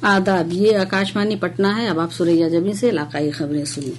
आदाब, ये आकाशवाणी पटना है। अब आप सुरैया जमी से इलाकाई खबरें सुनिए।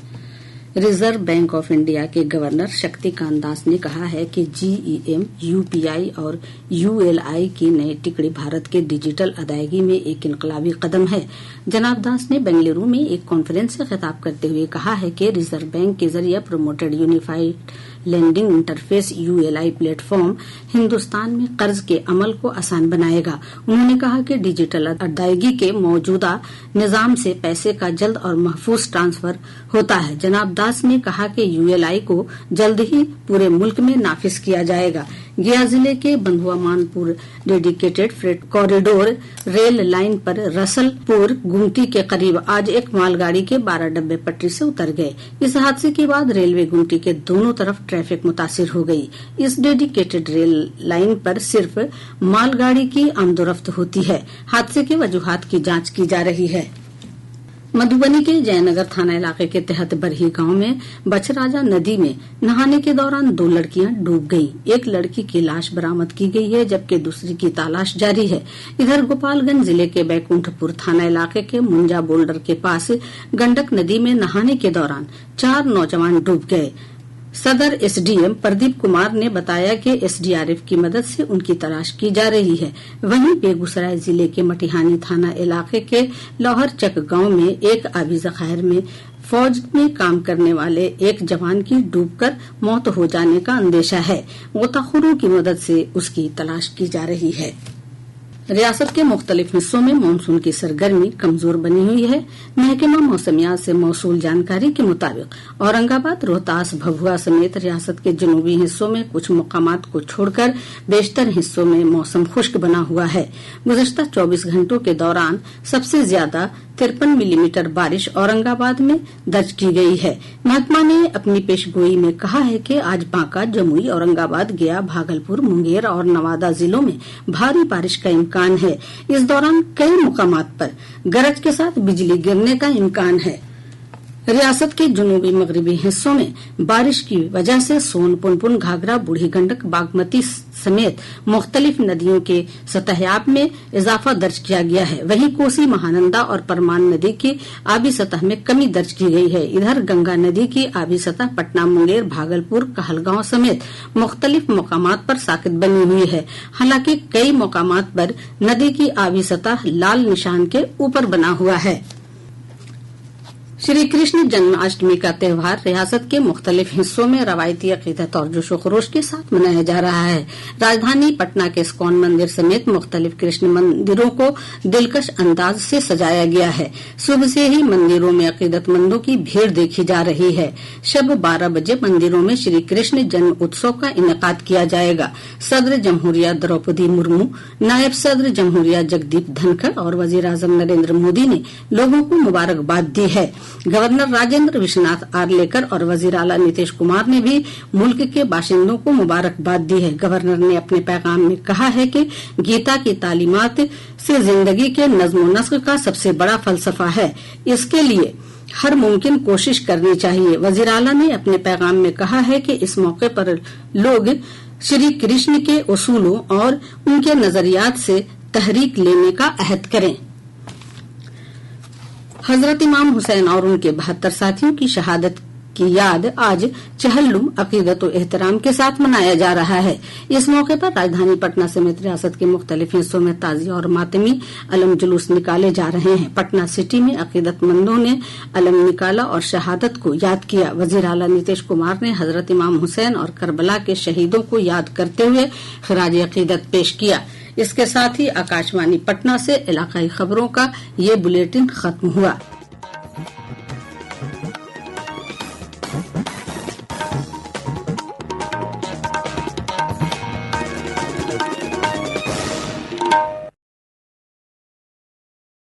रिजर्व बैंक ऑफ इंडिया के गवर्नर शक्तिकांत दास ने कहा है कि GEM, UPI और ULI की नई टिकड़ी भारत के डिजिटल अदायगी में एक इनकलाबी कदम है। जनाब दास ने बेंगलुरु में एक कॉन्फ्रेंस से खिताब करते हुए कहा है कि रिजर्व बैंक के जरिए promoted unified lending interface ULI platform Hindustan में कर्ज के अमल को आसान बनाएगा। उन्होंने कहा कि डिजिटल अदायगी के मौजूदा निजाम से पैसे का जल्द और महफूज ट्रांसफर होता है। जनाब दास ने कहा कि ULI को जल्द ही पूरे मुल्क में नाफिज किया जाएगा। गया जिले के बंधुआ Manpur dedicated freight corridor rail line पर रसलपुर गुमटी के करीब आज एक मालगाड़ी के 12 डब्बे पटरी से उतर गए। इस हादसे के बाद रेलवे गुमटी के दोनों तरफ ट्रैफिक मुतासिर हो गई। इस डेडिकेटेड रेल लाइन पर सिर्फ मालगाड़ी की आमदोरफ्त होती है। हादसे के वजूहात की जांच की जा रही है। मधुबनी के जयनगर थाना इलाके के तहत बरही गांव में बछराजा नदी में नहाने के दौरान 2 लड़कियां डूब गईं। एक लड़की की लाश बरामद की गई है, जबकि दूसरी की तलाश जारी है। इधर गोपालगंज जिले के बैकुंठपुर थाना इलाके के मुंजा बोल्डर के पास गंडक नदी में नहाने के दौरान 4 नौजवान डूब गए। सदर SDM प्रदीप कुमार ने बताया कि SDRF की मदद से उनकी तलाश की जा रही है। वहीं बेगूसराय जिले के मटिहानी थाना इलाके के लौहरचक गांव में एक आबी ज़खायर में फौज में काम करने वाले एक जवान की डूबकर मौत हो जाने का अंदेशा है। गोताखोरों की मदद से उसकी तलाश की जा रही है। रियासत के मुख्तलिफ हिस्सों में मानसून की सरगर्मी कमजोर बनी हुई है। महकमा मौसमियात से मौसूल जानकारी के मुताबिक औरंगाबाद, रोहतास, भभुआ समेत रियासत के जनूबी हिस्सों में कुछ मकामात को छोड़कर बेशतर हिस्सों में मौसम खुश्क बना हुआ है। गुज़श्ता 24 घंटों के दौरान सबसे ज्यादा 53 मिलीमीटर बारिश औरंगाबाद में दर्ज की गई है। महकमा ने अपनी पेशगोई में कहा है कि आज बांका, जमुई, औरंगाबाद, गया, भागलपुर, मुंगेर और नवादा जिलों में भारी बारिश का इम्कान है। इस दौरान कई मुकामात पर गरज के साथ बिजली गिरने का इम्कान है। रियासत के जनूबी मगरबी हिस्सों में बारिश की वजह से सोन, पुनपुन, घाघरा, बूढ़ी गंडक, बागमती समेत मुख्तलिफ नदियों के सतहयाब में इजाफा दर्ज किया गया है। वहीं कोसी, महानंदा और परमान नदी की आबी सतह में कमी दर्ज की गई है। इधर गंगा नदी की आबी सतह पटना, मुंगेर, भागलपुर, कहलगांव समेत मुख्तलिफ मकामात पर साकित बनी हुई है। हालांकि कई मकामात पर नदी की आबी सतह लाल निशान के ऊपर बना हुआ है। श्री कृष्ण जन्माष्टमी का त्योहार रियासत के मुख्तलिफ हिस्सों में रवायती अकीदत और जोशो खरोश के साथ मनाया जा रहा है। राजधानी पटना के इस्कॉन मंदिर समेत मुख्तलिफ कृष्ण मंदिरों को दिलकश अंदाज से सजाया गया है। सुबह से ही मंदिरों में अकीदतमंदों की भीड़ देखी जा रही है। शब 12 बजे मंदिरों में श्री कृष्ण जन्म उत्सव का इनेकाद किया जाएगा। सदर जमहूरिया द्रौपदी मुर्मू, नायब सदर जमहूरिया जगदीप धनखड़ और वजीर आजम नरेंद्र मोदी ने लोगों को मुबारकबाद दी है। गवर्नर राजेंद्र विश्वनाथ आर्लेकर और वजीर आला नीतीश कुमार ने भी मुल्क के बाशिंदों को मुबारकबाद दी है। गवर्नर ने अपने पैगाम में कहा है कि गीता की तालीमात से जिंदगी के नज्म नस्क का सबसे बड़ा फलसफा है। इसके लिए हर मुमकिन कोशिश करनी चाहिए। वजीर आला ने अपने पैगाम में कहा है कि इस मौके पर लोग श्री कृष्ण के उसूलों और उनके नजरियात से तहरीक लेने का अहद करें। हजरत इमाम हुसैन और उनके 72 साथियों की शहादत की याद आज चहल्लुम, अकीदत और एहतराम के साथ मनाया जा रहा है। इस मौके पर राजधानी पटना समेत रियासत के मुख्तलिफ हिस्सों में ताजिया और मातमी अलम जुलूस निकाले जा रहे हैं। पटना सिटी में अकीदतमंदों ने अलम निकाला और शहादत को याद किया। वजीर आला नीतीश कुमार ने हजरत इमाम हुसैन और करबला के शहीदों को याद करते हुए खिराज अकीदत पेश किया। इसके साथ ही आकाशवाणी पटना से इलाकाई खबरों का ये बुलेटिन खत्म हुआ।